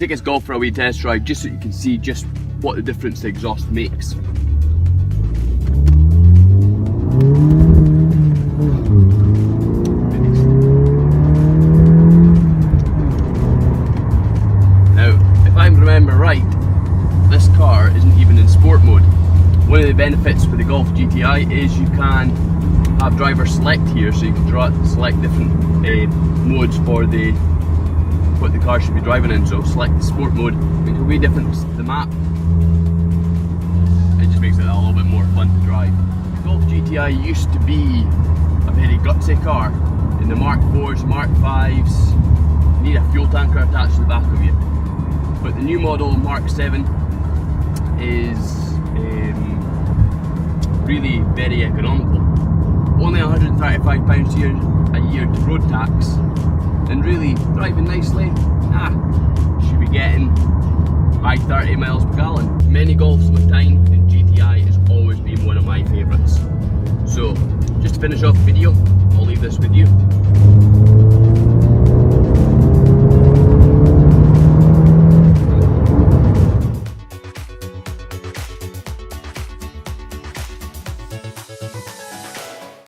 Take this Golf for a wee test drive just so you can see just what the difference the exhaust makes. Now, if I remember right, this car isn't even in sport mode. One of the benefits with the Golf GTI is you can have driver select here, so you can select different modes for what the car should be driving in. So select the sport mode, which will be different to the map. It just makes it a little bit more fun to drive. The Golf GTI used to be a very gutsy car. In the Mark 4s, Mark 5s, you need a fuel tanker attached to the back of you. But the new model Mark 7 is really very economical. Only £135 a year to road tax, and really driving nicely, should be getting by 30 miles per gallon. Many Golfs in my time, the GTI has always been one of my favourites. So just to finish off the video, I'll leave this with you.